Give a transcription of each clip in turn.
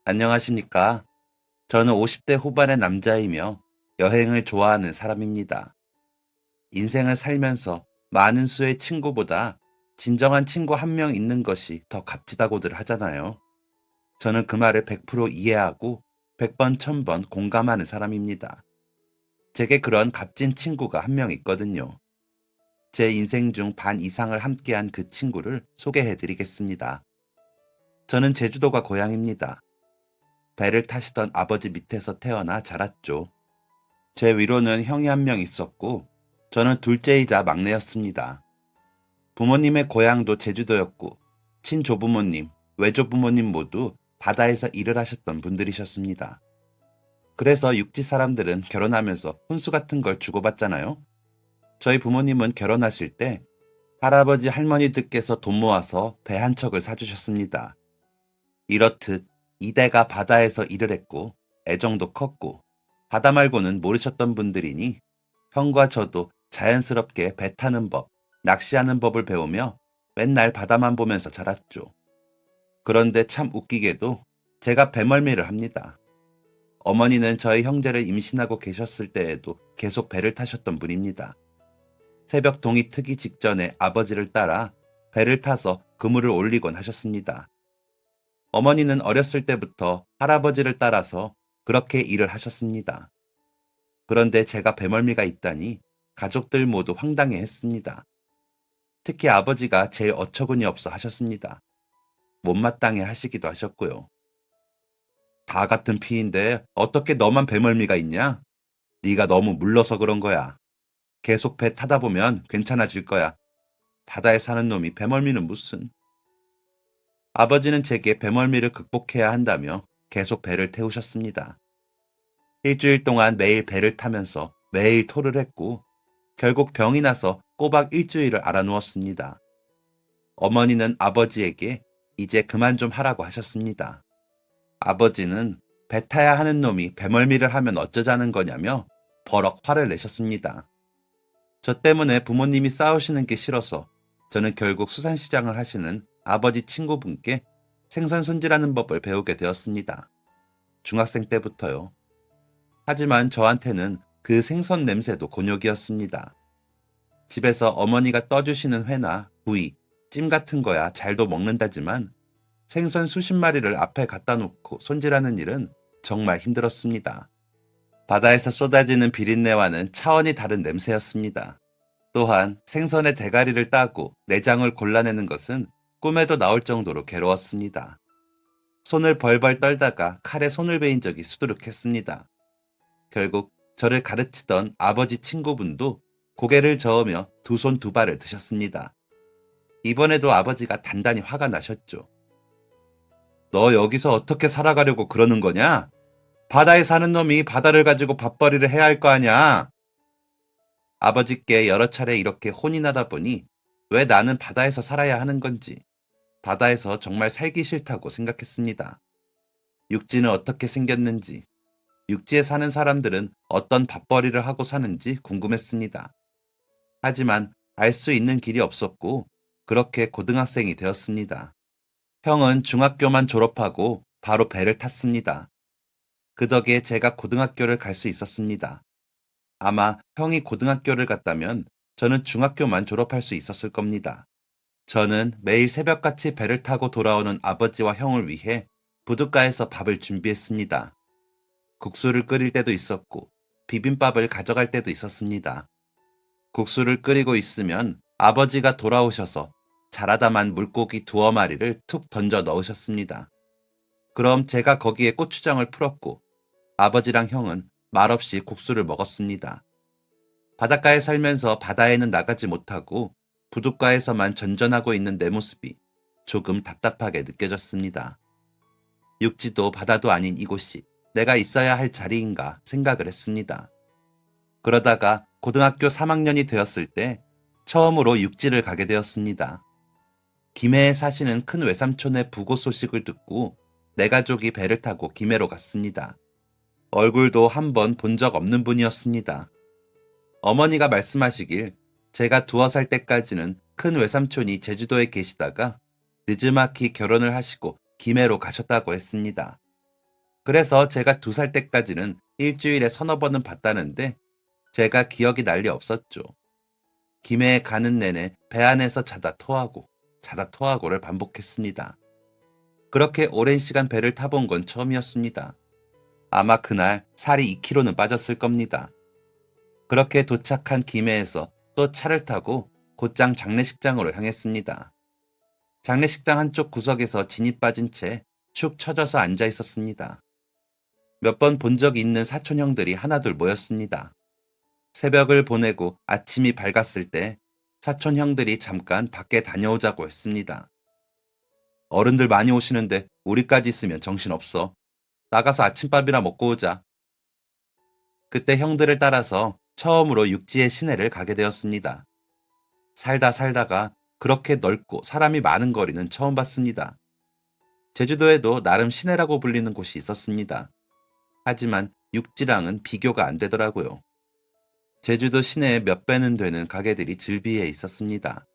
안녕하십니까? 저는 50대 후반의 남자이며 여행을 좋아하는 사람입니다. 인생을 살면서 많은 수의 친구보다 진정한 친구 한 명 있는 것이 더 값지다고들 하잖아요. 저는 그 말을 100% 이해하고 100번, 1000번 공감하는 사람입니다. 제게 그런 값진 친구가 한 명 있거든요. 제 인생 중 반 이상을 함께한 그 친구를 소개해 드리겠습니다. 저는 제주도가 고향입니다. 배를 타시던 아버지 밑에서 태어나 자랐죠. 제 위로는 형이 한 명 있었고, 저는 둘째이자 막내였습니다. 부모님의 고향도 제주도였고, 친조부모님, 외조부모님 모두 바다에서 일을 하셨던 분들이셨습니다. 그래서 육지 사람들은 결혼하면서 혼수 같은 걸 주고받잖아요. 저희 부모님은 결혼하실 때 할아버지 할머니들께서 돈 모아서 배 한 척을 사주셨습니다. 이렇듯 이대가 바다에서 일을 했고, 애정도 컸고, 바다 말고는 모르셨던 분들이니 형과 저도 자연스럽게 배 타는 법, 낚시하는 법을 배우며 맨날 바다만 보면서 자랐죠. 그런데 참 웃기게도 제가 배멀미를 합니다. 어머니는 저희 형제를 임신하고 계셨을 때에도 계속 배를 타셨던 분입니다. 새벽 동이 트기 직전에 아버지를 따라 배를 타서 그물을 올리곤 하셨습니다. 어머니는 어렸을 때부터 할아버지를 따라서 그렇게 일을 하셨습니다. 그런데 제가 배멀미가 있다니 가족들 모두 황당해 했습니다. 특히 아버지가 제일 어처구니 없어 하셨습니다. 못마땅해 하시기도 하셨고요. 다 같은 피인데 어떻게 너만 배멀미가 있냐? 네가 너무 물러서 그런 거야. 계속 배 타다 보면 괜찮아질 거야. 바다에 사는 놈이 배멀미는 무슨. 아버지는 제게 배멀미를 극복해야 한다며 계속 배를 태우셨습니다. 일주일 동안 매일 배를 타면서 매일 토를 했고 결국 병이 나서 꼬박 일주일을 알아누웠습니다. 어머니는 아버지에게 이제 그만 좀 하라고 하셨습니다. 아버지는 배 타야 하는 놈이 배멀미를 하면 어쩌자는 거냐며 버럭 화를 내셨습니다. 저 때문에 부모님이 싸우시는 게 싫어서 저는 결국 수산시장을 하시는 아버지 친구분께 생선 손질하는 법을 배우게 되었습니다. 중학생 때부터요. 하지만 저한테는 그 생선 냄새도 곤욕이었습니다. 집에서 어머니가 떠주시는 회나 구이, 찜 같은 거야 잘도 먹는다지만 생선 수십 마리를 앞에 갖다 놓고 손질하는 일은 정말 힘들었습니다. 바다에서 쏟아지는 비린내와는 차원이 다른 냄새였습니다. 또한 생선의 대가리를 따고 내장을 골라내는 것은 꿈에도 나올 정도로 괴로웠습니다. 손을 벌벌 떨다가 칼에 손을 베인 적이 수두룩했습니다. 결국 저를 가르치던 아버지 친구분도 고개를 저으며 두 손 두 발을 드셨습니다. 이번에도 아버지가 단단히 화가 나셨죠. 너 여기서 어떻게 살아가려고 그러는 거냐? 바다에 사는 놈이 바다를 가지고 밥벌이를 해야 할 거 아냐? 아버지께 여러 차례 이렇게 혼이 나다 보니 왜 나는 바다에서 살아야 하는 건지, 바다에서 정말 살기 싫다고 생각했습니다. 육지는 어떻게 생겼는지, 육지에 사는 사람들은 어떤 밥벌이를 하고 사는지 궁금했습니다. 하지만 알 수 있는 길이 없었고 그렇게 고등학생이 되었습니다. 형은 중학교만 졸업하고 바로 배를 탔습니다. 그 덕에 제가 고등학교를 갈 수 있었습니다. 아마 형이 고등학교를 갔다면 저는 중학교만 졸업할 수 있었을 겁니다. 저는 매일 새벽같이 배를 타고 돌아오는 아버지와 형을 위해 부둣가에서 밥을 준비했습니다. 국수를 끓일 때도 있었고 비빔밥을 가져갈 때도 있었습니다. 국수를 끓이고 있으면 아버지가 돌아오셔서 자라다만 물고기 두어 마리를 툭 던져 넣으셨습니다. 그럼 제가 거기에 고추장을 풀었고 아버지랑 형은 말없이 국수를 먹었습니다. 바닷가에 살면서 바다에는 나가지 못하고 부둣가에서만 전전하고 있는 내 모습이 조금 답답하게 느껴졌습니다. 육지도 바다도 아닌 이곳이 내가 있어야 할 자리인가 생각을 했습니다. 그러다가 고등학교 3학년이 되었을 때 처음으로 육지를 가게 되었습니다. 김해에 사시는 큰 외삼촌의 부고 소식을 듣고 내 가족이 배를 타고 김해로 갔습니다. 얼굴도 한 번 본 적 없는 분이었습니다. 어머니가 말씀하시길 제가 2살 때까지는 큰 외삼촌이 제주도에 계시다가 늦지막히 결혼을 하시고 김해로 가셨다고 했습니다. 그래서 제가 2살 때까지는 일주일에 서너 번은 봤다는데 제가 기억이 날리 없었죠. 김해에 가는 내내 배 안에서 자다 토하고를 반복했습니다. 그렇게 오랜 시간 배를 타본 건 처음이었습니다. 아마 그날 살이 2kg는 빠졌을 겁니다. 그렇게 도착한 김해에서 또 차를 타고 곧장 장례식장으로 향했습니다. 장례식장 한쪽 구석에서 진이 빠진 채 축 처져서 앉아 있었습니다. 몇 번 본 적이 있는 사촌 형들이 하나둘 모였습니다. 새벽을 보내고 아침이 밝았을 때 사촌 형들이 잠깐 밖에 다녀오자고 했습니다. 어른들 많이 오시는데 우리까지 있으면 정신없어. 나가서 아침밥이나 먹고 오자. 그때 형들을 따라서 처음으로 육지의 시내를 가게 되었습니다. 살다가 그렇게 넓고 사람이 많은 거리는 처음 봤습니다. 제주도에도 나름 시내라고 불리는 곳이 있었습니다. 하지만 육지랑은 비교가 안 되더라고요. 제주도 시내에 몇 배는 되는 가게들이 즐비해 있었습니다.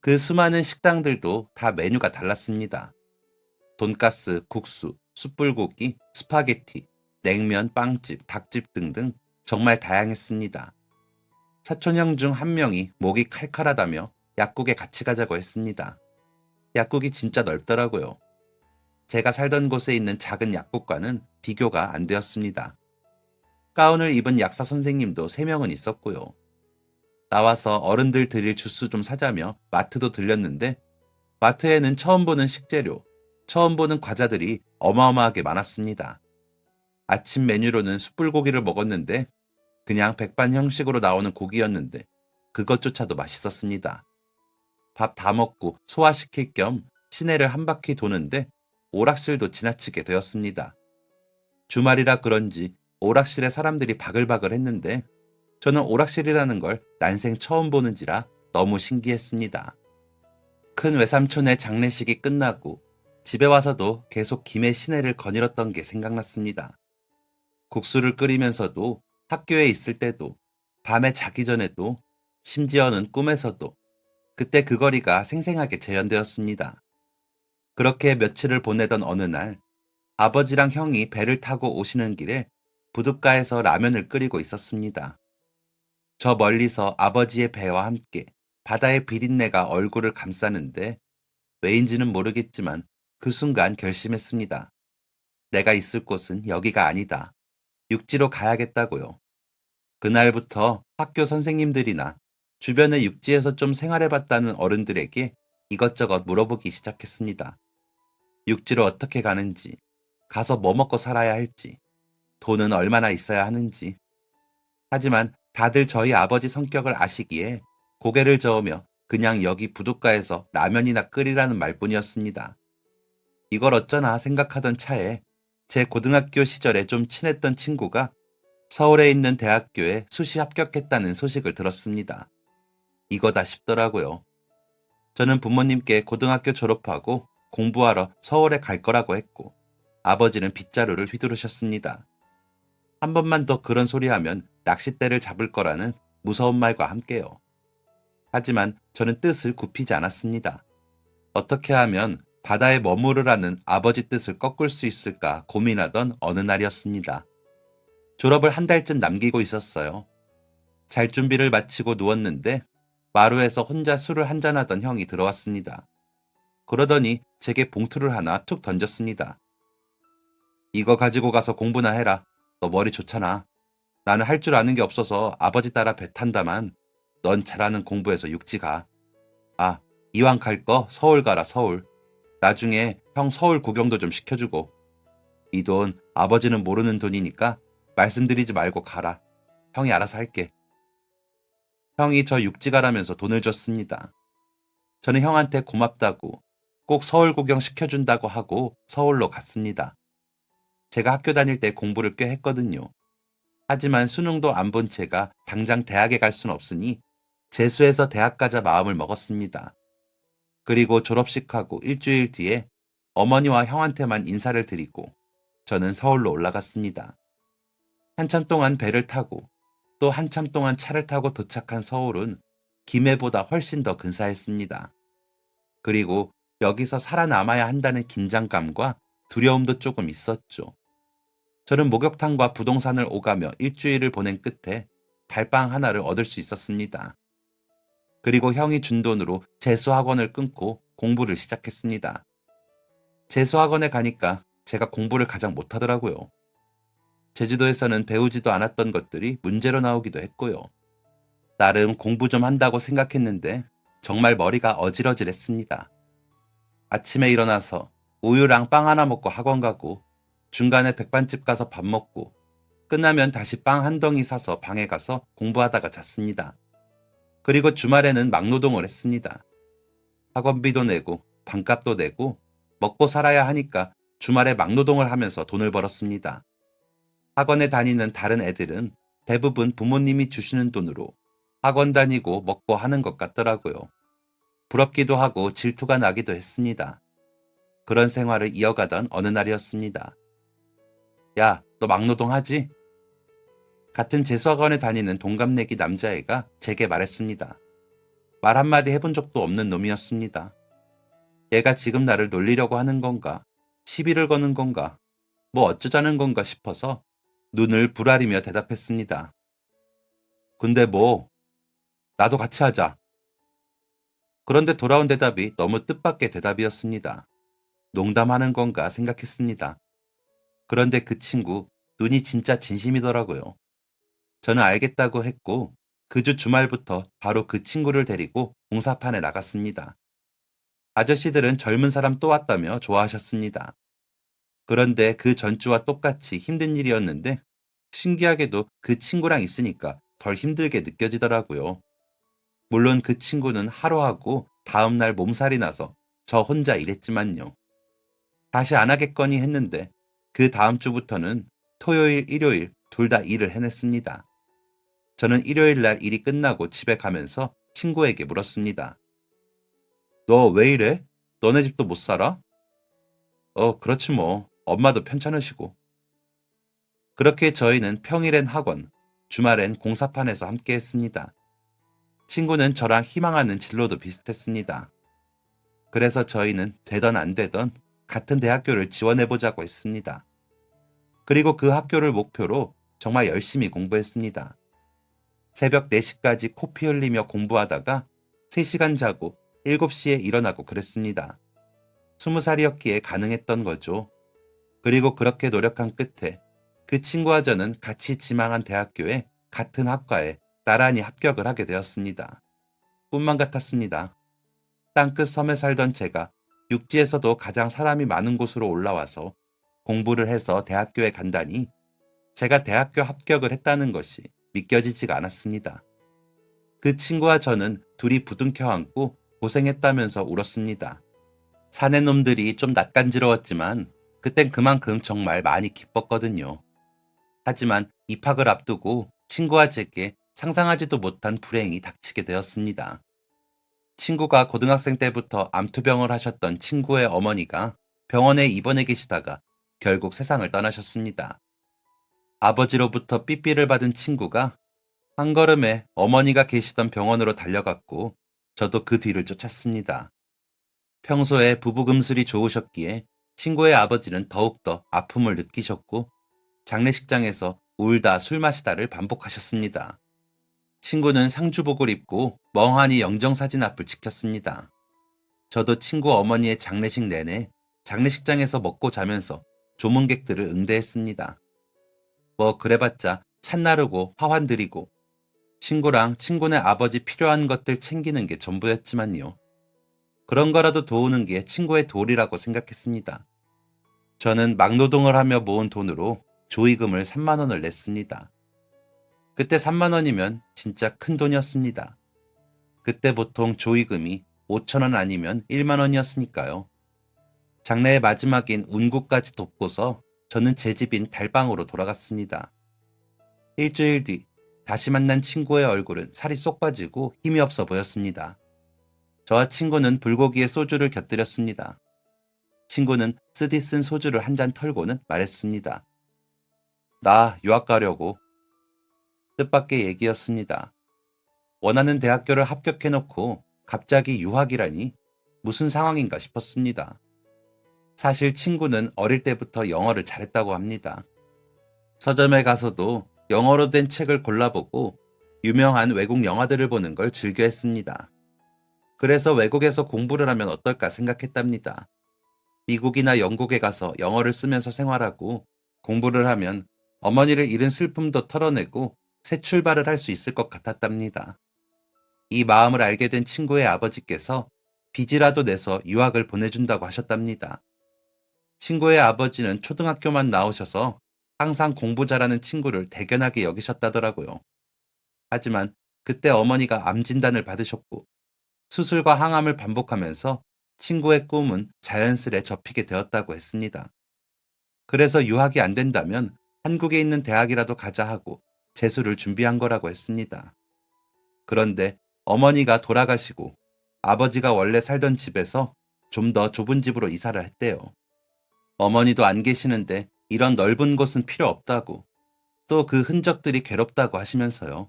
그 수많은 식당들도 다 메뉴가 달랐습니다. 돈가스, 국수, 숯불고기, 스파게티, 냉면, 빵집, 닭집 등등 정말 다양했습니다. 사촌형 중 한 명이 목이 칼칼하다며 약국에 같이 가자고 했습니다. 약국이 진짜 넓더라고요. 제가 살던 곳에 있는 작은 약국과는 비교가 안 되었습니다. 가운을 입은 약사 선생님도 3명은 있었고요. 나와서 어른들 드릴 주스 좀 사자며 마트도 들렸는데 마트에는 처음 보는 식재료, 처음 보는 과자들이 어마어마하게 많았습니다. 아침 메뉴로는 숯불고기를 먹었는데 그냥 백반 형식으로 나오는 고기였는데 그것조차도 맛있었습니다. 밥 다 먹고 소화시킬 겸 시내를 한 바퀴 도는데 오락실도 지나치게 되었습니다. 주말이라 그런지 오락실에 사람들이 바글바글 했는데 저는 오락실이라는 걸 난생 처음 보는지라 너무 신기했습니다. 큰 외삼촌의 장례식이 끝나고 집에 와서도 계속 김해 시내를 거닐었던 게 생각났습니다. 국수를 끓이면서도 학교에 있을 때도 밤에 자기 전에도 심지어는 꿈에서도 그때 그 거리가 생생하게 재현되었습니다. 그렇게 며칠을 보내던 어느 날 아버지랑 형이 배를 타고 오시는 길에 부둣가에서 라면을 끓이고 있었습니다. 저 멀리서 아버지의 배와 함께 바다의 비린내가 얼굴을 감싸는데 왜인지는 모르겠지만 그 순간 결심했습니다. 내가 있을 곳은 여기가 아니다. 육지로 가야겠다고요. 그날부터 학교 선생님들이나 주변의 육지에서 좀 생활해봤다는 어른들에게 이것저것 물어보기 시작했습니다. 육지로 어떻게 가는지, 가서 뭐 먹고 살아야 할지, 돈은 얼마나 있어야 하는지. 하지만 다들 저희 아버지 성격을 아시기에 고개를 저으며 그냥 여기 부둣가에서 라면이나 끓이라는 말뿐이었습니다. 이걸 어쩌나 생각하던 차에 제 고등학교 시절에 좀 친했던 친구가 서울에 있는 대학교에 수시 합격했다는 소식을 들었습니다. 이거다 싶더라고요. 저는 부모님께 고등학교 졸업하고 공부하러 서울에 갈 거라고 했고 아버지는 빗자루를 휘두르셨습니다. 한 번만 더 그런 소리 하면 낚싯대를 잡을 거라는 무서운 말과 함께요. 하지만 저는 뜻을 굽히지 않았습니다. 어떻게 하면 바다에 머무르라는 아버지 뜻을 꺾을 수 있을까 고민하던 어느 날이었습니다. 졸업을 한 달쯤 남기고 있었어요. 잘 준비를 마치고 누웠는데 마루에서 혼자 술을 한잔하던 형이 들어왔습니다. 그러더니 제게 봉투를 하나 툭 던졌습니다. 이거 가지고 가서 공부나 해라. 너 머리 좋잖아. 나는 할 줄 아는 게 없어서 아버지 따라 배 탄다만 넌 잘하는 공부해서 육지 가. 아, 이왕 갈 거 서울 가라 서울. 나중에 형 서울 구경도 좀 시켜주고. 이 돈 아버지는 모르는 돈이니까 말씀드리지 말고 가라. 형이 알아서 할게. 형이 저 육지 가라면서 돈을 줬습니다. 저는 형한테 고맙다고 꼭 서울 구경 시켜준다고 하고 서울로 갔습니다. 제가 학교 다닐 때 공부를 꽤 했거든요. 하지만 수능도 안 본 제가 당장 대학에 갈 순 없으니 재수해서 대학 가자 마음을 먹었습니다. 그리고 졸업식하고 일주일 뒤에 어머니와 형한테만 인사를 드리고 저는 서울로 올라갔습니다. 한참 동안 배를 타고 또 한참 동안 차를 타고 도착한 서울은 김해보다 훨씬 더 근사했습니다. 그리고 여기서 살아남아야 한다는 긴장감과 두려움도 조금 있었죠. 저는 목욕탕과 부동산을 오가며 일주일을 보낸 끝에 달빵 하나를 얻을 수 있었습니다. 그리고 형이 준 돈으로 재수학원을 끊고 공부를 시작했습니다. 재수학원에 가니까 제가 공부를 가장 못하더라고요. 제주도에서는 배우지도 않았던 것들이 문제로 나오기도 했고요. 나름 공부 좀 한다고 생각했는데 정말 머리가 어질어질했습니다. 아침에 일어나서 우유랑 빵 하나 먹고 학원 가고 중간에 백반집 가서 밥 먹고 끝나면 다시 빵 한 덩이 사서 방에 가서 공부하다가 잤습니다. 그리고 주말에는 막노동을 했습니다. 학원비도 내고 방값도 내고 먹고 살아야 하니까 주말에 막노동을 하면서 돈을 벌었습니다. 학원에 다니는 다른 애들은 대부분 부모님이 주시는 돈으로 학원 다니고 먹고 하는 것 같더라고요. 부럽기도 하고 질투가 나기도 했습니다. 그런 생활을 이어가던 어느 날이었습니다. 야, 너 막노동 하지? 같은 재수학원에 다니는 동갑내기 남자애가 제게 말했습니다. 말 한마디 해본 적도 없는 놈이었습니다. 얘가 지금 나를 놀리려고 하는 건가? 시비를 거는 건가? 뭐 어쩌자는 건가 싶어서 눈을 부라리며 대답했습니다. 근데 뭐, 나도 같이 하자. 그런데 돌아온 대답이 너무 뜻밖의 대답이었습니다. 농담하는 건가 생각했습니다. 그런데 그 친구, 눈이 진짜 진심이더라고요. 저는 알겠다고 했고, 그 주 주말부터 바로 그 친구를 데리고 공사판에 나갔습니다. 아저씨들은 젊은 사람 또 왔다며 좋아하셨습니다. 그런데 그 전주와 똑같이 힘든 일이었는데, 신기하게도 그 친구랑 있으니까 덜 힘들게 느껴지더라고요. 물론 그 친구는 하루하고 다음날 몸살이 나서 저 혼자 일했지만요. 다시 안 하겠거니 했는데 그 다음 주부터는 토요일, 일요일 둘 다 일을 해냈습니다. 저는 일요일 날 일이 끝나고 집에 가면서 친구에게 물었습니다. 너 왜 이래? 너네 집도 못 살아? 그렇지 뭐. 엄마도 편찮으시고. 그렇게 저희는 평일엔 학원, 주말엔 공사판에서 함께 했습니다. 친구는 저랑 희망하는 진로도 비슷했습니다. 그래서 저희는 되던 안 되던 같은 대학교를 지원해보자고 했습니다. 그리고 그 학교를 목표로 정말 열심히 공부했습니다. 새벽 4시까지 코피 흘리며 공부하다가 3시간 자고 7시에 일어나고 그랬습니다. 20살이었기에 가능했던 거죠. 그리고 그렇게 노력한 끝에 그 친구와 저는 같이 지망한 대학교에 같은 학과에 나란히 합격을 하게 되었습니다. 꿈만 같았습니다. 땅끝 섬에 살던 제가 육지에서도 가장 사람이 많은 곳으로 올라와서 공부를 해서 대학교에 간다니 제가 대학교 합격을 했다는 것이 믿겨지지가 않았습니다. 그 친구와 저는 둘이 부둥켜 안고 고생했다면서 울었습니다. 사내 놈들이 좀 낯간지러웠지만 그땐 그만큼 정말 많이 기뻤거든요. 하지만 입학을 앞두고 친구와 제게 상상하지도 못한 불행이 닥치게 되었습니다. 친구가 고등학생 때부터 암투병을 하셨던 친구의 어머니가 병원에 입원해 계시다가 결국 세상을 떠나셨습니다. 아버지로부터 삐삐를 받은 친구가 한 걸음에 어머니가 계시던 병원으로 달려갔고 저도 그 뒤를 쫓았습니다. 평소에 부부금슬이 좋으셨기에 친구의 아버지는 더욱더 아픔을 느끼셨고 장례식장에서 울다 술 마시다를 반복하셨습니다. 친구는 상주복을 입고 멍하니 영정사진 앞을 지켰습니다. 저도 친구 어머니의 장례식 내내 장례식장에서 먹고 자면서 조문객들을 응대했습니다. 뭐 그래봤자 찬나르고 화환 드리고 친구랑 친구네 아버지 필요한 것들 챙기는 게 전부였지만요. 그런 거라도 도우는 게 친구의 도리라고 생각했습니다. 저는 막노동을 하며 모은 돈으로 조의금을 3만 원을 냈습니다. 그때 3만 원이면 진짜 큰 돈이었습니다. 그때 보통 조의금이 5천 원 아니면 1만 원이었으니까요. 장래의 마지막인 운구까지 돕고서 저는 제 집인 달방으로 돌아갔습니다. 일주일 뒤 다시 만난 친구의 얼굴은 살이 쏙 빠지고 힘이 없어 보였습니다. 저와 친구는 불고기에 소주를 곁들였습니다. 친구는 쓰디 쓴 소주를 한 잔 털고는 말했습니다. 나 유학 가려고. 뜻밖의 얘기였습니다. 원하는 대학교를 합격해놓고 갑자기 유학이라니 무슨 상황인가 싶었습니다. 사실 친구는 어릴 때부터 영어를 잘했다고 합니다. 서점에 가서도 영어로 된 책을 골라보고 유명한 외국 영화들을 보는 걸 즐겨 했습니다. 그래서 외국에서 공부를 하면 어떨까 생각했답니다. 미국이나 영국에 가서 영어를 쓰면서 생활하고 공부를 하면 어머니를 잃은 슬픔도 털어내고 새 출발을 할 수 있을 것 같았답니다. 이 마음을 알게 된 친구의 아버지께서 빚이라도 내서 유학을 보내준다고 하셨답니다. 친구의 아버지는 초등학교만 나오셔서 항상 공부 잘하는 친구를 대견하게 여기셨다더라고요. 하지만 그때 어머니가 암 진단을 받으셨고 수술과 항암을 반복하면서 친구의 꿈은 자연스레 접히게 되었다고 했습니다. 그래서 유학이 안 된다면 한국에 있는 대학이라도 가자 하고 재수를 준비한 거라고 했습니다. 그런데 어머니가 돌아가시고 아버지가 원래 살던 집에서 좀 더 좁은 집으로 이사를 했대요. 어머니도 안 계시는데 이런 넓은 곳은 필요 없다고, 또 그 흔적들이 괴롭다고 하시면서요.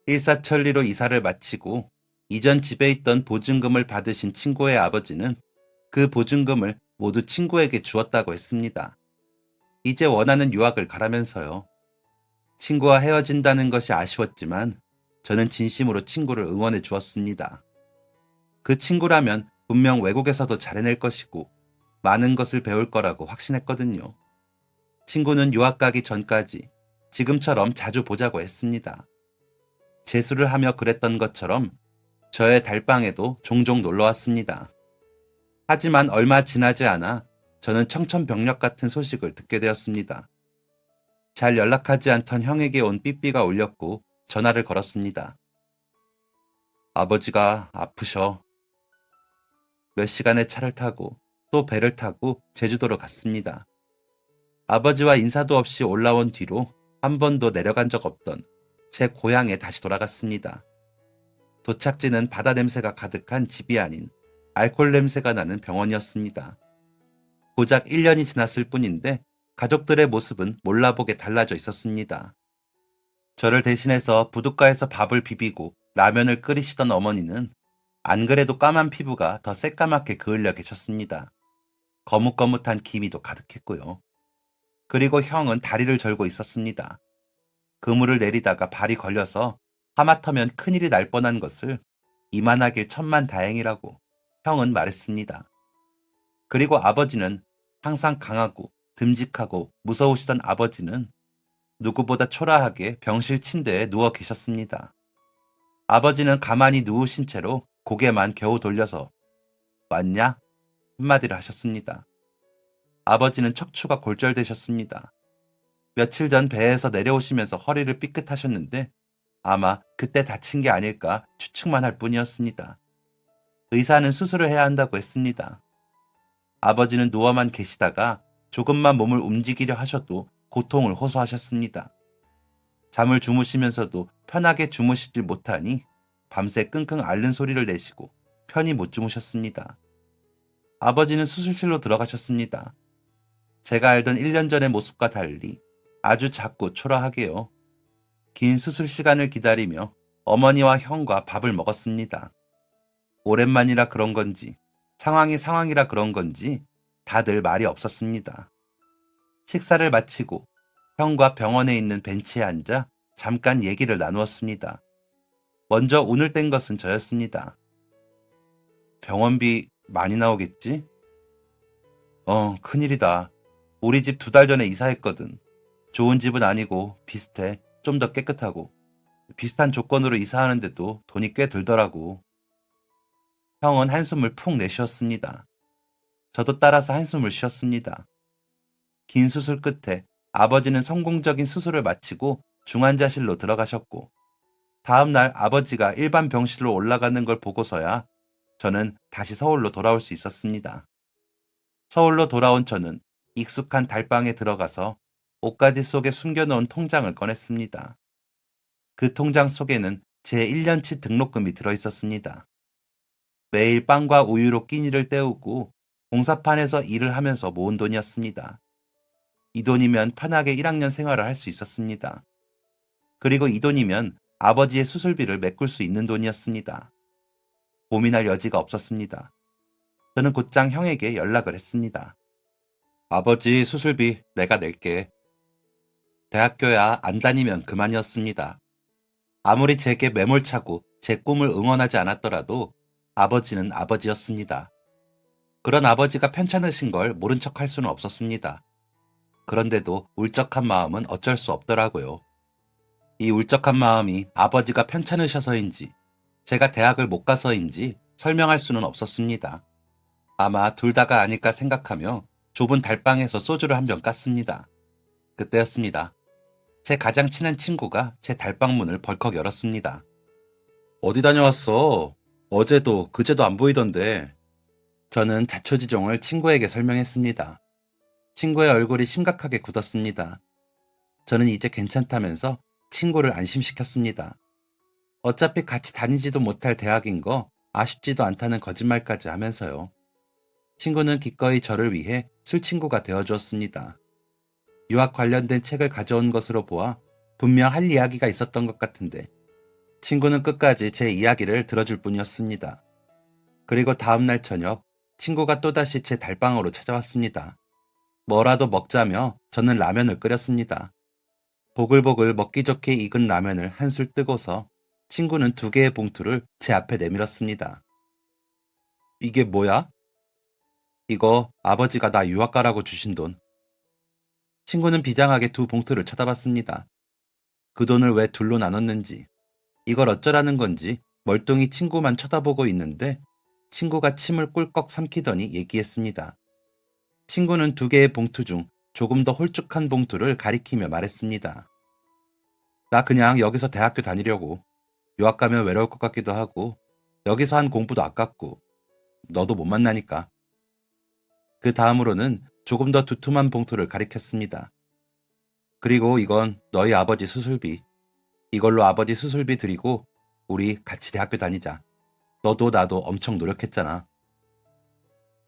일사천리로 이사를 마치고 이전 집에 있던 보증금을 받으신 친구의 아버지는 그 보증금을 모두 친구에게 주었다고 했습니다. 이제 원하는 유학을 가라면서요. 친구와 헤어진다는 것이 아쉬웠지만 저는 진심으로 친구를 응원해 주었습니다. 그 친구라면 분명 외국에서도 잘해낼 것이고 많은 것을 배울 거라고 확신했거든요. 친구는 유학 가기 전까지 지금처럼 자주 보자고 했습니다. 재수를 하며 그랬던 것처럼 저의 달방에도 종종 놀러 왔습니다. 하지만 얼마 지나지 않아 저는 청천벽력 같은 소식을 듣게 되었습니다. 잘 연락하지 않던 형에게 온 삐삐가 울렸고 전화를 걸었습니다. 아버지가 아프셔. 몇 시간의 차를 타고 또 배를 타고 제주도로 갔습니다. 아버지와 인사도 없이 올라온 뒤로 한 번도 내려간 적 없던 제 고향에 다시 돌아갔습니다. 도착지는 바다 냄새가 가득한 집이 아닌 알코올 냄새가 나는 병원이었습니다. 고작 1년이 지났을 뿐인데 가족들의 모습은 몰라보게 달라져 있었습니다. 저를 대신해서 부둣가에서 밥을 비비고 라면을 끓이시던 어머니는 안 그래도 까만 피부가 더 새까맣게 그을려 계셨습니다. 거뭇거뭇한 기미도 가득했고요. 그리고 형은 다리를 절고 있었습니다. 그물을 내리다가 발이 걸려서 하마터면 큰일이 날 뻔한 것을 이만하길 천만 다행이라고 형은 말했습니다. 그리고 아버지는 항상 강하고 듬직하고 무서우시던 아버지는 누구보다 초라하게 병실 침대에 누워 계셨습니다. 아버지는 가만히 누우신 채로 고개만 겨우 돌려서 왔냐? 한마디를 하셨습니다. 아버지는 척추가 골절되셨습니다. 며칠 전 배에서 내려오시면서 허리를 삐끗하셨는데 아마 그때 다친 게 아닐까 추측만 할 뿐이었습니다. 의사는 수술을 해야 한다고 했습니다. 아버지는 누워만 계시다가 조금만 몸을 움직이려 하셔도 고통을 호소하셨습니다. 잠을 주무시면서도 편하게 주무시질 못하니 밤새 끙끙 앓는 소리를 내시고 편히 못 주무셨습니다. 아버지는 수술실로 들어가셨습니다. 제가 알던 1년 전의 모습과 달리 아주 작고 초라하게요. 긴 수술 시간을 기다리며 어머니와 형과 밥을 먹었습니다. 오랜만이라 그런 건지 상황이 상황이라 그런 건지 다들 말이 없었습니다. 식사를 마치고 형과 병원에 있는 벤치에 앉아 잠깐 얘기를 나누었습니다. 먼저 오늘 뗀 것은 저였습니다. 병원비 많이 나오겠지? 큰일이다. 우리 집 2달 전에 이사했거든. 좋은 집은 아니고 비슷해. 좀 더 깨끗하고. 비슷한 조건으로 이사하는데도 돈이 꽤 들더라고. 형은 한숨을 푹 내쉬었습니다. 저도 따라서 한숨을 쉬었습니다. 긴 수술 끝에 아버지는 성공적인 수술을 마치고 중환자실로 들어가셨고, 다음 날 아버지가 일반 병실로 올라가는 걸 보고서야 저는 다시 서울로 돌아올 수 있었습니다. 서울로 돌아온 저는 익숙한 달방에 들어가서 옷가지 속에 숨겨놓은 통장을 꺼냈습니다. 그 통장 속에는 제 1년치 등록금이 들어있었습니다. 매일 빵과 우유로 끼니를 때우고 공사판에서 일을 하면서 모은 돈이었습니다. 이 돈이면 편하게 1학년 생활을 할 수 있었습니다. 그리고 이 돈이면 아버지의 수술비를 메꿀 수 있는 돈이었습니다. 고민할 여지가 없었습니다. 저는 곧장 형에게 연락을 했습니다. 아버지 수술비 내가 낼게. 대학교야 안 다니면 그만이었습니다. 아무리 제게 매몰차고 제 꿈을 응원하지 않았더라도 아버지는 아버지였습니다. 그런 아버지가 편찮으신 걸 모른 척 할 수는 없었습니다. 그런데도 울적한 마음은 어쩔 수 없더라고요. 이 울적한 마음이 아버지가 편찮으셔서인지 제가 대학을 못 가서인지 설명할 수는 없었습니다. 아마 둘 다가 아닐까 생각하며 좁은 달방에서 소주를 한 병 깠습니다. 그때였습니다. 제 가장 친한 친구가 제 달방 문을 벌컥 열었습니다. 어디 다녀왔어? 어제도 그제도 안 보이던데. 저는 자초지종을 친구에게 설명했습니다. 친구의 얼굴이 심각하게 굳었습니다. 저는 이제 괜찮다면서 친구를 안심시켰습니다. 어차피 같이 다니지도 못할 대학인 거 아쉽지도 않다는 거짓말까지 하면서요. 친구는 기꺼이 저를 위해 술 친구가 되어주었습니다. 유학 관련된 책을 가져온 것으로 보아 분명 할 이야기가 있었던 것 같은데 친구는 끝까지 제 이야기를 들어줄 뿐이었습니다. 그리고 다음날 저녁 친구가 또다시 제 달방으로 찾아왔습니다. 뭐라도 먹자며 저는 라면을 끓였습니다. 보글보글 먹기 좋게 익은 라면을 한술 뜨고서 친구는 2개의 봉투를 제 앞에 내밀었습니다. 이게 뭐야? 이거 아버지가 나 유학 가라고 주신 돈. 친구는 비장하게 2봉투를 쳐다봤습니다. 그 돈을 왜 둘로 나눴는지, 이걸 어쩌라는 건지 멀뚱히 친구만 쳐다보고 있는데 친구가 침을 꿀꺽 삼키더니 얘기했습니다. 친구는 2개의 봉투 중 조금 더 홀쭉한 봉투를 가리키며 말했습니다. 나 그냥 여기서 대학교 다니려고. 유학 가면 외로울 것 같기도 하고 여기서 한 공부도 아깝고 너도 못 만나니까. 그 다음으로는 조금 더 두툼한 봉투를 가리켰습니다. 그리고 이건 너희 아버지 수술비. 이걸로 아버지 수술비 드리고 우리 같이 대학교 다니자. 너도 나도 엄청 노력했잖아.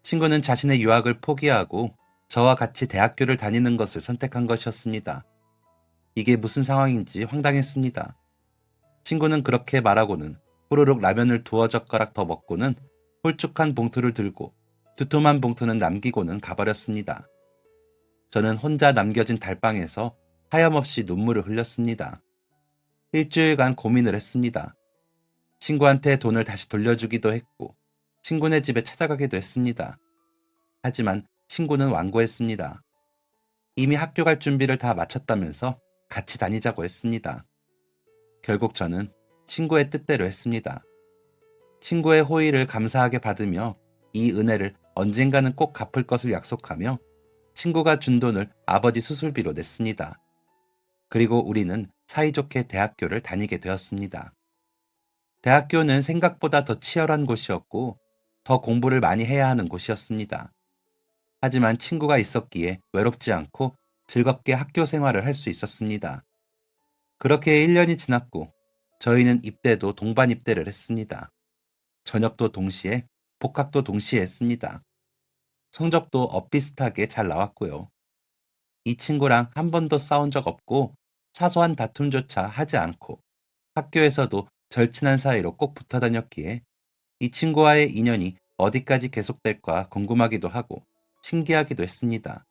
친구는 자신의 유학을 포기하고 저와 같이 대학교를 다니는 것을 선택한 것이었습니다. 이게 무슨 상황인지 황당했습니다. 친구는 그렇게 말하고는 후루룩 라면을 2젓가락 더 먹고는 홀쭉한 봉투를 들고 두툼한 봉투는 남기고는 가버렸습니다. 저는 혼자 남겨진 달방에서 하염없이 눈물을 흘렸습니다. 일주일간 고민을 했습니다. 친구한테 돈을 다시 돌려주기도 했고 친구네 집에 찾아가기도 했습니다. 하지만 친구는 완고했습니다. 이미 학교 갈 준비를 다 마쳤다면서 같이 다니자고 했습니다. 결국 저는 친구의 뜻대로 했습니다. 친구의 호의를 감사하게 받으며 이 은혜를 언젠가는 꼭 갚을 것을 약속하며 친구가 준 돈을 아버지 수술비로 냈습니다. 그리고 우리는 사이좋게 대학교를 다니게 되었습니다. 대학교는 생각보다 더 치열한 곳이었고 더 공부를 많이 해야 하는 곳이었습니다. 하지만 친구가 있었기에 외롭지 않고 즐겁게 학교 생활을 할 수 있었습니다. 그렇게 1년이 지났고 저희는 입대도 동반 입대를 했습니다. 전역도 동시에 복학도 동시에 했습니다. 성적도 엇비슷하게 잘 나왔고요. 이 친구랑 한 번도 싸운 적 없고 사소한 다툼조차 하지 않고 학교에서도 절친한 사이로 꼭 붙어 다녔기에 이 친구와의 인연이 어디까지 계속될까 궁금하기도 하고 신기하기도 했습니다.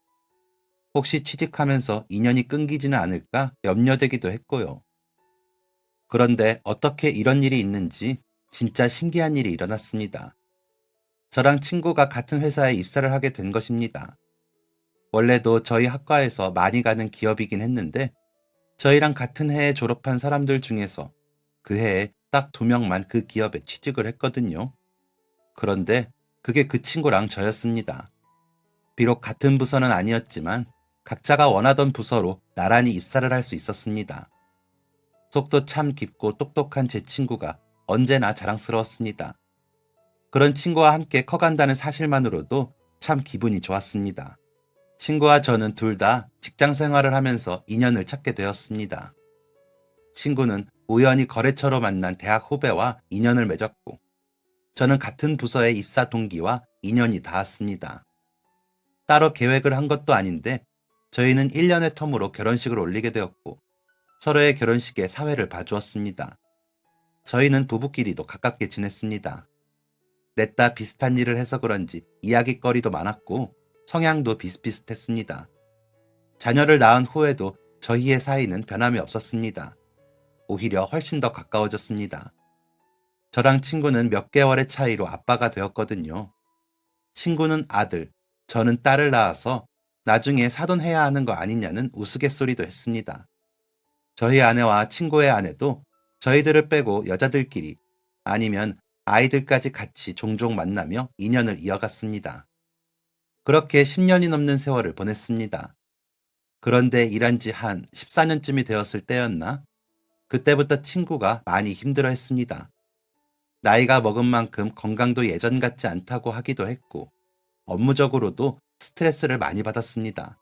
혹시 취직하면서 인연이 끊기지는 않을까 염려되기도 했고요. 그런데 어떻게 이런 일이 있는지 진짜 신기한 일이 일어났습니다. 저랑 친구가 같은 회사에 입사를 하게 된 것입니다. 원래도 저희 학과에서 많이 가는 기업이긴 했는데 저희랑 같은 해에 졸업한 사람들 중에서 그 해에 딱 2명만 그 기업에 취직을 했거든요. 그런데 그게 그 친구랑 저였습니다. 비록 같은 부서는 아니었지만 각자가 원하던 부서로 나란히 입사를 할 수 있었습니다. 속도 참 깊고 똑똑한 제 친구가 언제나 자랑스러웠습니다. 그런 친구와 함께 커간다는 사실만으로도 참 기분이 좋았습니다. 친구와 저는 둘 다 직장 생활을 하면서 인연을 찾게 되었습니다. 친구는 우연히 거래처로 만난 대학 후배와 인연을 맺었고 저는 같은 부서의 입사 동기와 인연이 닿았습니다. 따로 계획을 한 것도 아닌데 저희는 1년의 텀으로 결혼식을 올리게 되었고 서로의 결혼식에 사회를 봐주었습니다. 저희는 부부끼리도 가깝게 지냈습니다. 넷다 비슷한 일을 해서 그런지 이야깃거리도 많았고 성향도 비슷비슷했습니다. 자녀를 낳은 후에도 저희의 사이는 변함이 없었습니다. 오히려 훨씬 더 가까워졌습니다. 저랑 친구는 몇 개월의 차이로 아빠가 되었거든요. 친구는 아들, 저는 딸을 낳아서 나중에 사돈해야 하는 거 아니냐는 우스갯소리도 했습니다. 저희 아내와 친구의 아내도 저희들을 빼고 여자들끼리 아니면 아이들까지 같이 종종 만나며 인연을 이어갔습니다. 그렇게 10년이 넘는 세월을 보냈습니다. 그런데 일한 지 한 14년쯤이 되었을 때였나? 그때부터 친구가 많이 힘들어 했습니다. 나이가 먹은 만큼 건강도 예전 같지 않다고 하기도 했고, 업무적으로도 스트레스를 많이 받았습니다.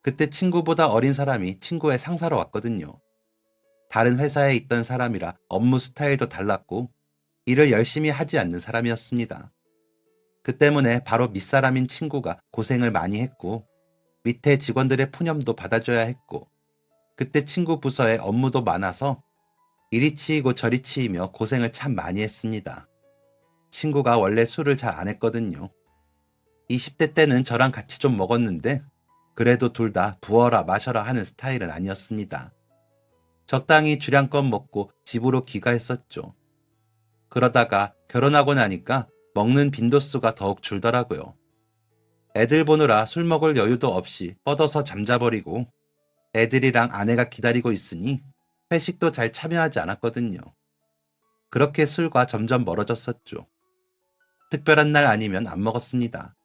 그때 친구보다 어린 사람이 친구의 상사로 왔거든요. 다른 회사에 있던 사람이라 업무 스타일도 달랐고, 일을 열심히 하지 않는 사람이었습니다. 그 때문에 바로 밑사람인 친구가 고생을 많이 했고, 밑에 직원들의 푸념도 받아줘야 했고, 그때 친구 부서에 업무도 많아서 이리 치이고 저리 치이며 고생을 참 많이 했습니다. 친구가 원래 술을 잘 안 했거든요. 20대 때는 저랑 같이 좀 먹었는데 그래도 둘 다 부어라 마셔라 하는 스타일은 아니었습니다. 적당히 주량껏 먹고 집으로 귀가했었죠. 그러다가 결혼하고 나니까 먹는 빈도수가 더욱 줄더라고요. 애들 보느라 술 먹을 여유도 없이 뻗어서 잠자버리고 애들이랑 아내가 기다리고 있으니 회식도 잘 참여하지 않았거든요. 그렇게 술과 점점 멀어졌었죠. 특별한 날 아니면 안 먹었습니다.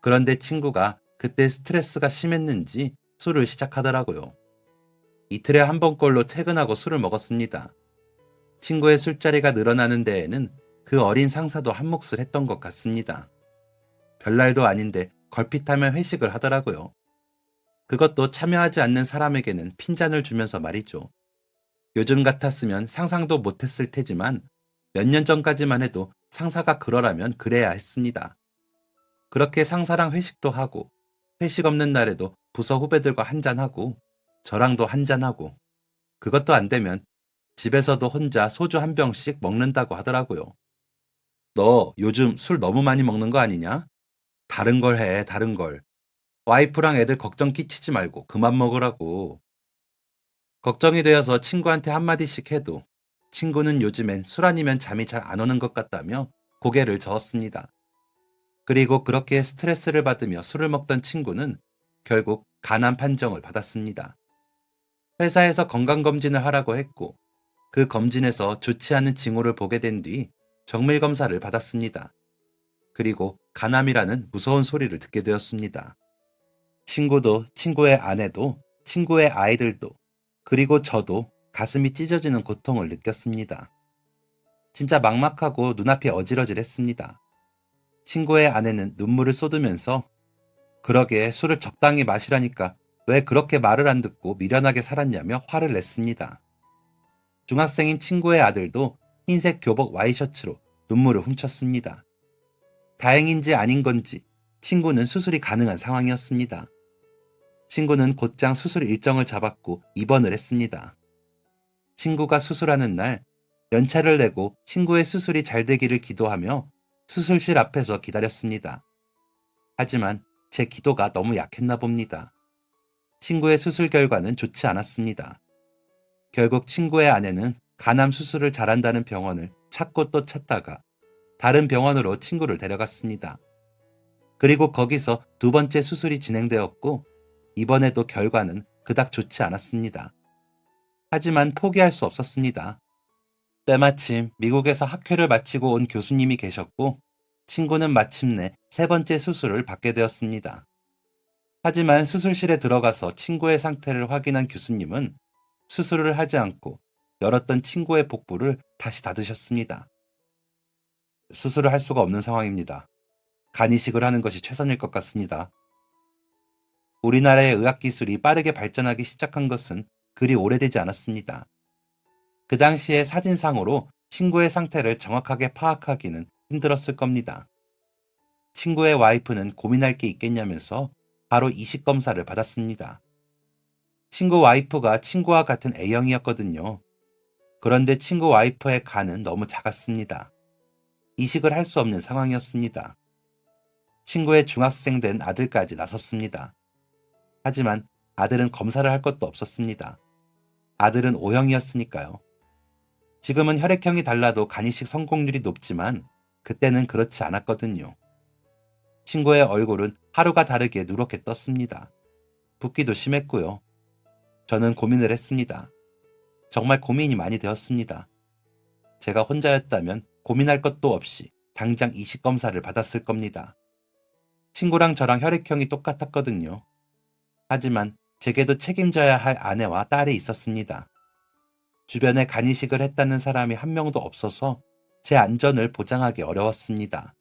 그런데 친구가 그때 스트레스가 심했는지 술을 시작하더라고요. 이틀에 한 번꼴로 퇴근하고 술을 먹었습니다. 친구의 술자리가 늘어나는 데에는 그 어린 상사도 한몫을 했던 것 같습니다. 별날도 아닌데 걸핏하면 회식을 하더라고요. 그것도 참여하지 않는 사람에게는 핀잔을 주면서 말이죠. 요즘 같았으면 상상도 못했을 테지만 몇 년 전까지만 해도 상사가 그러라면 그래야 했습니다. 그렇게 상사랑 회식도 하고 회식 없는 날에도 부서 후배들과 한잔하고 저랑도 한잔하고 그것도 안 되면 집에서도 혼자 소주 한 병씩 먹는다고 하더라고요. 너 요즘 술 너무 많이 먹는 거 아니냐? 다른 걸 해, 다른 걸. 와이프랑 애들 걱정 끼치지 말고 그만 먹으라고. 걱정이 되어서 친구한테 한마디씩 해도 친구는 요즘엔 술 아니면 잠이 잘 안 오는 것 같다며 고개를 저었습니다. 그리고 그렇게 스트레스를 받으며 술을 먹던 친구는 결국 간암 판정을 받았습니다. 회사에서 건강검진을 하라고 했고 그 검진에서 좋지 않은 징후를 보게 된 뒤 정밀검사를 받았습니다. 그리고 간암이라는 무서운 소리를 듣게 되었습니다. 친구도 친구의 아내도 친구의 아이들도 그리고 저도 가슴이 찢어지는 고통을 느꼈습니다. 진짜 막막하고 눈앞이 어지러질했습니다. 친구의 아내는 눈물을 쏟으면서 그러게 술을 적당히 마시라니까 왜 그렇게 말을 안 듣고 미련하게 살았냐며 화를 냈습니다. 중학생인 친구의 아들도 흰색 교복 와이셔츠로 눈물을 훔쳤습니다. 다행인지 아닌 건지 친구는 수술이 가능한 상황이었습니다. 친구는 곧장 수술 일정을 잡았고 입원을 했습니다. 친구가 수술하는 날 연차를 내고 친구의 수술이 잘 되기를 기도하며 수술실 앞에서 기다렸습니다. 하지만 제 기도가 너무 약했나 봅니다. 친구의 수술 결과는 좋지 않았습니다. 결국 친구의 아내는 간암 수술을 잘한다는 병원을 찾고 또 찾다가 다른 병원으로 친구를 데려갔습니다. 그리고 거기서 두 번째 수술이 진행되었고 이번에도 결과는 그닥 좋지 않았습니다. 하지만 포기할 수 없었습니다. 때마침 미국에서 학회를 마치고 온 교수님이 계셨고 친구는 마침내 세 번째 수술을 받게 되었습니다. 하지만 수술실에 들어가서 친구의 상태를 확인한 교수님은 수술을 하지 않고 열었던 친구의 복부를 다시 닫으셨습니다. 수술을 할 수가 없는 상황입니다. 간 이식을 하는 것이 최선일 것 같습니다. 우리나라의 의학기술이 빠르게 발전하기 시작한 것은 그리 오래되지 않았습니다. 그 당시의 사진상으로 친구의 상태를 정확하게 파악하기는 힘들었을 겁니다. 친구의 와이프는 고민할 게 있겠냐면서 바로 이식 검사를 받았습니다. 친구 와이프가 친구와 같은 A형이었거든요. 그런데 친구 와이프의 간은 너무 작았습니다. 이식을 할 수 없는 상황이었습니다. 친구의 중학생 된 아들까지 나섰습니다. 하지만 아들은 검사를 할 것도 없었습니다. 아들은 O형이었으니까요. 지금은 혈액형이 달라도 간이식 성공률이 높지만 그때는 그렇지 않았거든요. 친구의 얼굴은 하루가 다르게 누렇게 떴습니다. 붓기도 심했고요. 저는 고민을 했습니다. 정말 고민이 많이 되었습니다. 제가 혼자였다면 고민할 것도 없이 당장 이식 검사를 받았을 겁니다. 친구랑 저랑 혈액형이 똑같았거든요. 하지만 제게도 책임져야 할 아내와 딸이 있었습니다. 주변에 간이식을 했다는 사람이 한 명도 없어서 제 안전을 보장하기 어려웠습니다.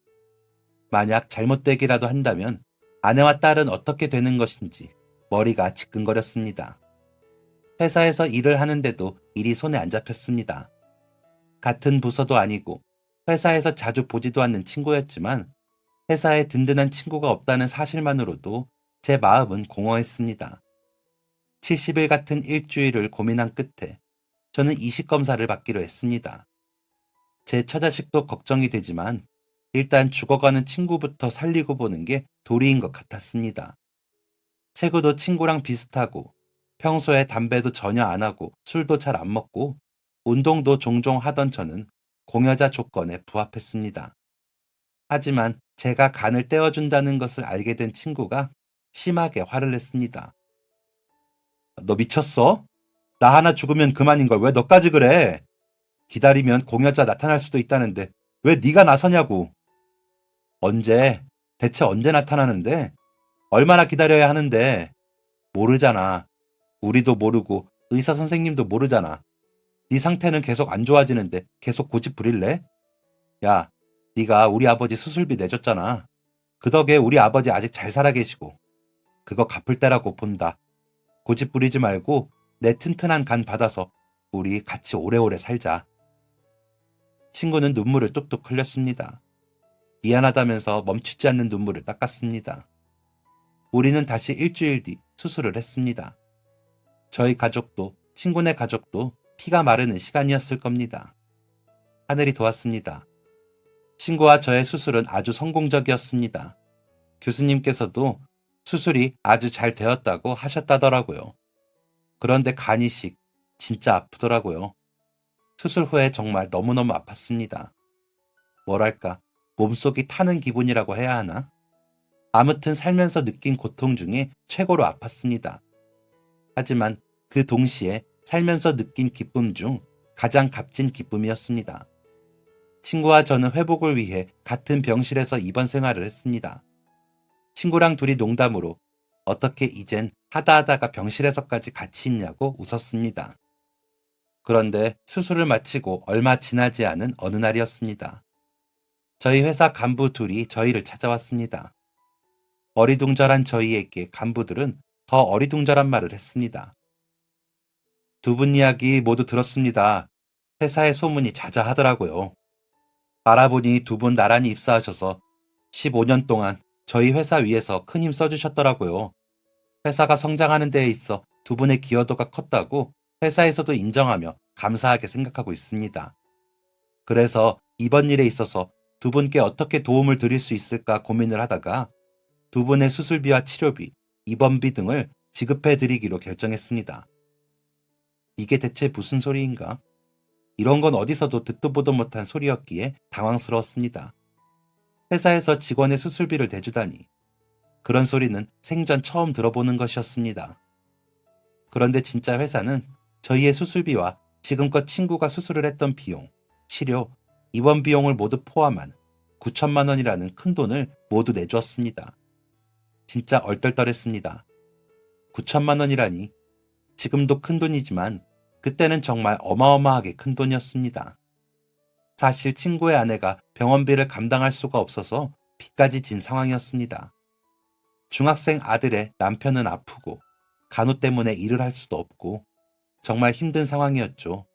만약 잘못되기라도 한다면 아내와 딸은 어떻게 되는 것인지 머리가 지끈거렸습니다. 회사에서 일을 하는데도 일이 손에 안 잡혔습니다. 같은 부서도 아니고 회사에서 자주 보지도 않는 친구였지만 회사에 든든한 친구가 없다는 사실만으로도 제 마음은 공허했습니다. 70일 같은 일주일을 고민한 끝에 저는 이식검사를 받기로 했습니다. 제 처자식도 걱정이 되지만 일단 죽어가는 친구부터 살리고 보는 게 도리인 것 같았습니다. 체구도 친구랑 비슷하고 평소에 담배도 전혀 안 하고 술도 잘 안 먹고 운동도 종종 하던 저는 공여자 조건에 부합했습니다. 하지만 제가 간을 떼어준다는 것을 알게 된 친구가 심하게 화를 냈습니다. 너 미쳤어? 나 하나 죽으면 그만인 걸 왜 너까지 그래? 기다리면 공여자 나타날 수도 있다는데 왜 네가 나서냐고. 언제? 대체 언제 나타나는데? 얼마나 기다려야 하는데? 모르잖아. 우리도 모르고 의사 선생님도 모르잖아. 네 상태는 계속 안 좋아지는데 계속 고집 부릴래? 야, 네가 우리 아버지 수술비 내줬잖아. 그 덕에 우리 아버지 아직 잘 살아 계시고 그거 갚을 때라고 본다. 고집 부리지 말고 내 튼튼한 간 받아서 우리 같이 오래오래 살자. 친구는 눈물을 뚝뚝 흘렸습니다. 미안하다면서 멈추지 않는 눈물을 닦았습니다. 우리는 다시 일주일 뒤 수술을 했습니다. 저희 가족도 친구네 가족도 피가 마르는 시간이었을 겁니다. 하늘이 도왔습니다. 친구와 저의 수술은 아주 성공적이었습니다. 교수님께서도 수술이 아주 잘 되었다고 하셨다더라고요. 그런데 간이식 진짜 아프더라고요. 수술 후에 정말 너무너무 아팠습니다. 뭐랄까, 몸속이 타는 기분이라고 해야 하나? 아무튼 살면서 느낀 고통 중에 최고로 아팠습니다. 하지만 그 동시에 살면서 느낀 기쁨 중 가장 값진 기쁨이었습니다. 친구와 저는 회복을 위해 같은 병실에서 입원 생활을 했습니다. 친구랑 둘이 농담으로 어떻게 이젠 하다하다가 병실에서까지 같이 있냐고 웃었습니다. 그런데 수술을 마치고 얼마 지나지 않은 어느 날이었습니다. 저희 회사 간부 둘이 저희를 찾아왔습니다. 어리둥절한 저희에게 간부들은 더 어리둥절한 말을 했습니다. 두 분 이야기 모두 들었습니다. 회사의 소문이 자자하더라고요. 알아보니 두 분 나란히 입사하셔서 15년 동안 저희 회사 위에서 큰 힘 써주셨더라고요. 회사가 성장하는 데에 있어 두 분의 기여도가 컸다고 회사에서도 인정하며 감사하게 생각하고 있습니다. 그래서 이번 일에 있어서 두 분께 어떻게 도움을 드릴 수 있을까 고민을 하다가 두 분의 수술비와 치료비, 입원비 등을 지급해 드리기로 결정했습니다. 이게 대체 무슨 소리인가? 이런 건 어디서도 듣도 보도 못한 소리였기에 당황스러웠습니다. 회사에서 직원의 수술비를 대주다니. 그런 소리는 생전 처음 들어보는 것이었습니다. 그런데 진짜 회사는 저희의 수술비와 지금껏 친구가 수술을 했던 비용, 치료, 입원 비용을 모두 포함한 9천만 원이라는 큰 돈을 모두 내주었습니다. 진짜 얼떨떨했습니다. 9천만 원이라니. 지금도 큰 돈이지만 그때는 정말 어마어마하게 큰 돈이었습니다. 사실 친구의 아내가 병원비를 감당할 수가 없어서 빚까지 진 상황이었습니다. 중학생 아들의 남편은 아프고 간호 때문에 일을 할 수도 없고 정말 힘든 상황이었죠.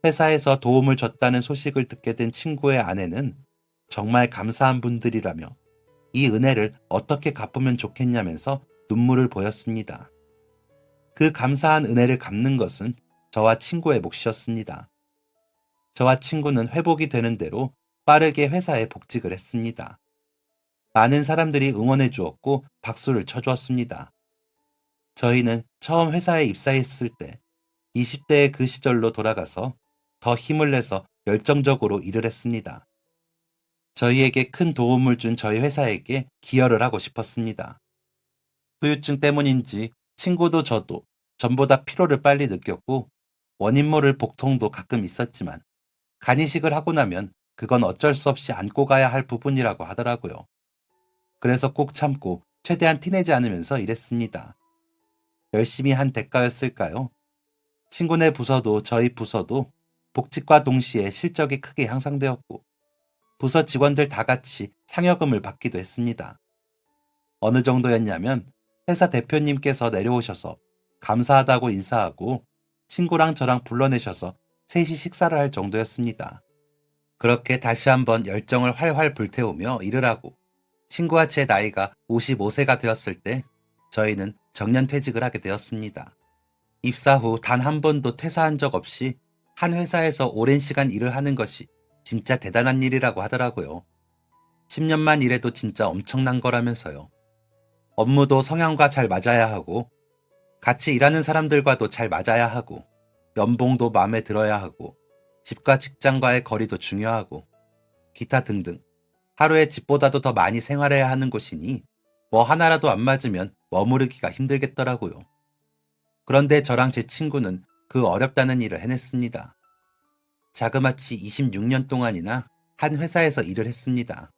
회사에서 도움을 줬다는 소식을 듣게 된 친구의 아내는 정말 감사한 분들이라며 이 은혜를 어떻게 갚으면 좋겠냐면서 눈물을 보였습니다. 그 감사한 은혜를 갚는 것은 저와 친구의 몫이었습니다. 저와 친구는 회복이 되는 대로 빠르게 회사에 복직을 했습니다. 많은 사람들이 응원해 주었고 박수를 쳐주었습니다. 저희는 처음 회사에 입사했을 때 20대의 그 시절로 돌아가서 더 힘을 내서 열정적으로 일을 했습니다. 저희에게 큰 도움을 준 저희 회사에게 기여를 하고 싶었습니다. 후유증 때문인지 친구도 저도 전보다 피로를 빨리 느꼈고 원인 모를 복통도 가끔 있었지만 간이식을 하고 나면 그건 어쩔 수 없이 안고 가야 할 부분이라고 하더라고요. 그래서 꼭 참고 최대한 티내지 않으면서 일했습니다. 열심히 한 대가였을까요? 친구네 부서도 저희 부서도 복직과 동시에 실적이 크게 향상되었고 부서 직원들 다 같이 상여금을 받기도 했습니다. 어느 정도였냐면 회사 대표님께서 내려오셔서 감사하다고 인사하고 친구랑 저랑 불러내셔서 셋이 식사를 할 정도였습니다. 그렇게 다시 한번 열정을 활활 불태우며 일을 하고 친구와 제 나이가 55세가 되었을 때 저희는 정년퇴직을 하게 되었습니다. 입사 후 단 한 번도 퇴사한 적 없이 한 회사에서 오랜 시간 일을 하는 것이 진짜 대단한 일이라고 하더라고요. 10년만 일해도 진짜 엄청난 거라면서요. 업무도 성향과 잘 맞아야 하고 같이 일하는 사람들과도 잘 맞아야 하고 연봉도 마음에 들어야 하고 집과 직장과의 거리도 중요하고 기타 등등 하루에 집보다도 더 많이 생활해야 하는 곳이니 뭐 하나라도 안 맞으면 머무르기가 힘들겠더라고요. 그런데 저랑 제 친구는 그 어렵다는 일을 해냈습니다. 자그마치 26년 동안이나 한 회사에서 일을 했습니다.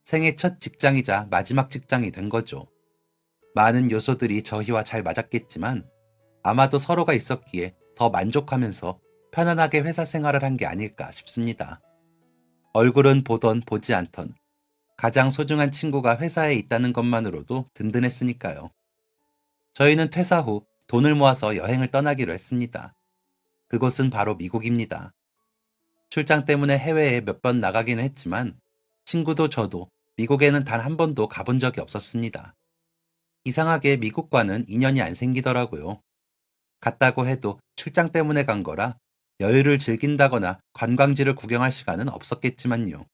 생애 첫 직장이자 마지막 직장이 된 거죠. 많은 요소들이 저희와 잘 맞았겠지만 아마도 서로가 있었기에 더 만족하면서 편안하게 회사 생활을 한 게 아닐까 싶습니다. 얼굴은 보던 보지 않던 가장 소중한 친구가 회사에 있다는 것만으로도 든든했으니까요. 저희는 퇴사 후 돈을 모아서 여행을 떠나기로 했습니다. 그곳은 바로 미국입니다. 출장 때문에 해외에 몇 번 나가기는 했지만 친구도 저도 미국에는 단 한 번도 가본 적이 없었습니다. 이상하게 미국과는 인연이 안 생기더라고요. 갔다고 해도 출장 때문에 간 거라 여유를 즐긴다거나 관광지를 구경할 시간은 없었겠지만요.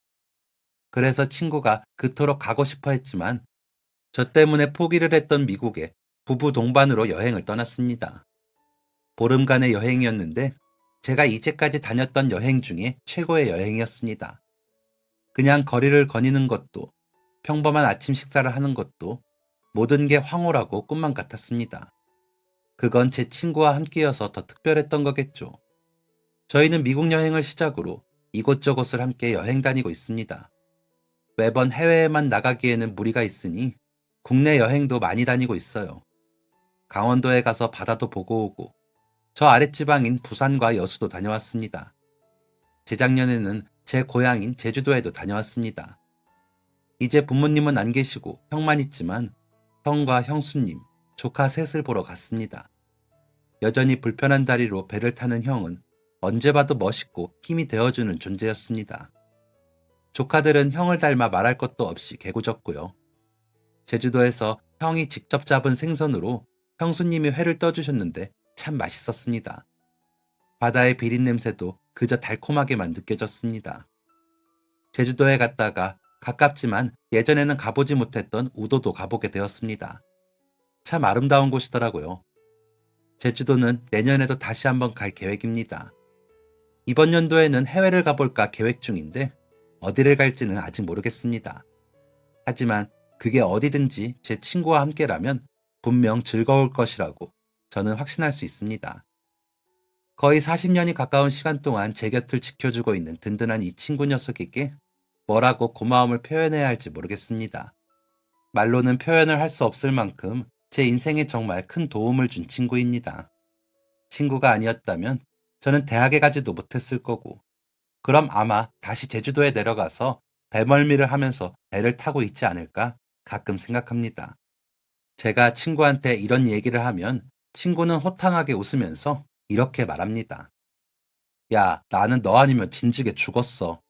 그래서 친구가 그토록 가고 싶어 했지만 저 때문에 포기를 했던 미국에 부부 동반으로 여행을 떠났습니다. 보름간의 여행이었는데 제가 이제까지 다녔던 여행 중에 최고의 여행이었습니다. 그냥 거리를 거니는 것도 평범한 아침 식사를 하는 것도 모든 게 황홀하고 꿈만 같았습니다. 그건 제 친구와 함께여서 더 특별했던 거겠죠. 저희는 미국 여행을 시작으로 이곳저곳을 함께 여행 다니고 있습니다. 매번 해외에만 나가기에는 무리가 있으니 국내 여행도 많이 다니고 있어요. 강원도에 가서 바다도 보고 오고 저 아랫지방인 부산과 여수도 다녀왔습니다. 재작년에는 제 고향인 제주도에도 다녀왔습니다. 이제 부모님은 안 계시고 형만 있지만 형과 형수님, 조카 셋을 보러 갔습니다. 여전히 불편한 다리로 배를 타는 형은 언제 봐도 멋있고 힘이 되어주는 존재였습니다. 조카들은 형을 닮아 말할 것도 없이 개구졌고요. 제주도에서 형이 직접 잡은 생선으로 형수님이 회를 떠주셨는데 참 맛있었습니다. 바다의 비린냄새도 그저 달콤하게만 느껴졌습니다. 제주도에 갔다가 가깝지만 예전에는 가보지 못했던 우도도 가보게 되었습니다. 참 아름다운 곳이더라고요. 제주도는 내년에도 다시 한번 갈 계획입니다. 이번 연도에는 해외를 가볼까 계획 중인데 어디를 갈지는 아직 모르겠습니다. 하지만 그게 어디든지 제 친구와 함께라면 분명 즐거울 것이라고 저는 확신할 수 있습니다. 거의 40년이 가까운 시간 동안 제 곁을 지켜주고 있는 든든한 이 친구 녀석에게 뭐라고 고마움을 표현해야 할지 모르겠습니다. 말로는 표현을 할 수 없을 만큼 제 인생에 정말 큰 도움을 준 친구입니다. 친구가 아니었다면 저는 대학에 가지도 못했을 거고, 그럼 아마 다시 제주도에 내려가서 배멀미를 하면서 배를 타고 있지 않을까 가끔 생각합니다. 제가 친구한테 이런 얘기를 하면 친구는 호탕하게 웃으면서 이렇게 말합니다. 야, 나는 너 아니면 진즉에 죽었어.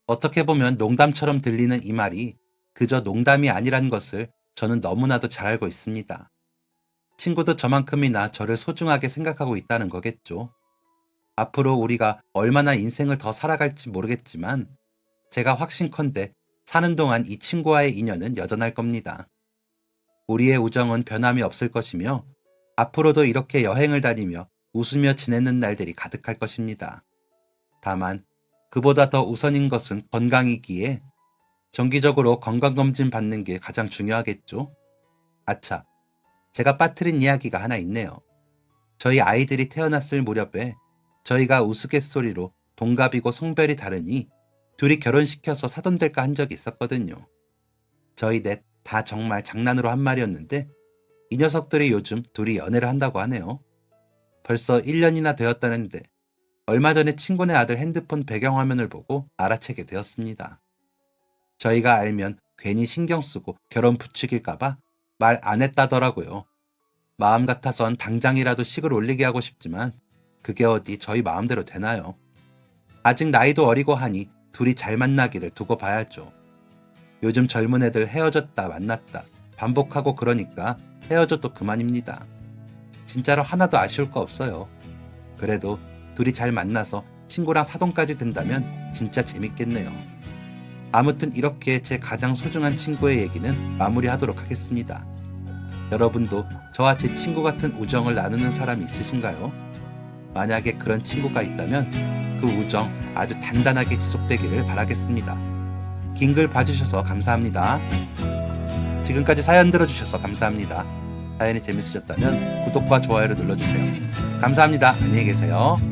어떻게 보면 농담처럼 들리는 이 말이 그저 농담이 아니란 것을 저는 너무나도 잘 알고 있습니다. 친구도 저만큼이나 저를 소중하게 생각하고 있다는 거겠죠. 앞으로 우리가 얼마나 인생을 더 살아갈지 모르겠지만 제가 확신컨대 사는 동안 이 친구와의 인연은 여전할 겁니다. 우리의 우정은 변함이 없을 것이며 앞으로도 이렇게 여행을 다니며 웃으며 지내는 날들이 가득할 것입니다. 다만 그보다 더 우선인 것은 건강이기에 정기적으로 건강검진 받는 게 가장 중요하겠죠? 아차, 제가 빠뜨린 이야기가 하나 있네요. 저희 아이들이 태어났을 무렵에 저희가 우스갯소리로 동갑이고 성별이 다르니 둘이 결혼시켜서 사돈될까 한 적이 있었거든요. 저희 넷 다 정말 장난으로 한 말이었는데 이 녀석들이 요즘 둘이 연애를 한다고 하네요. 벌써 1년이나 되었다는데 얼마 전에 친구네 아들 핸드폰 배경화면을 보고 알아채게 되었습니다. 저희가 알면 괜히 신경 쓰고 결혼 부추길까봐 말 안 했다더라고요. 마음 같아선 당장이라도 식을 올리게 하고 싶지만 그게 어디 저희 마음대로 되나요? 아직 나이도 어리고 하니 둘이 잘 만나기를 두고 봐야죠. 요즘 젊은 애들 헤어졌다 만났다 반복하고 그러니까 헤어져도 그만입니다. 진짜로 하나도 아쉬울 거 없어요. 그래도 둘이 잘 만나서 친구랑 사돈까지 된다면 진짜 재밌겠네요. 아무튼 이렇게 제 가장 소중한 친구의 얘기는 마무리하도록 하겠습니다. 여러분도 저와 제 친구 같은 우정을 나누는 사람이 있으신가요? 만약에 그런 친구가 있다면 그 우정 아주 단단하게 지속되기를 바라겠습니다. 긴 글 봐주셔서 감사합니다. 지금까지 사연 들어주셔서 감사합니다. 사연이 재밌으셨다면 구독과 좋아요를 눌러주세요. 감사합니다. 안녕히 계세요.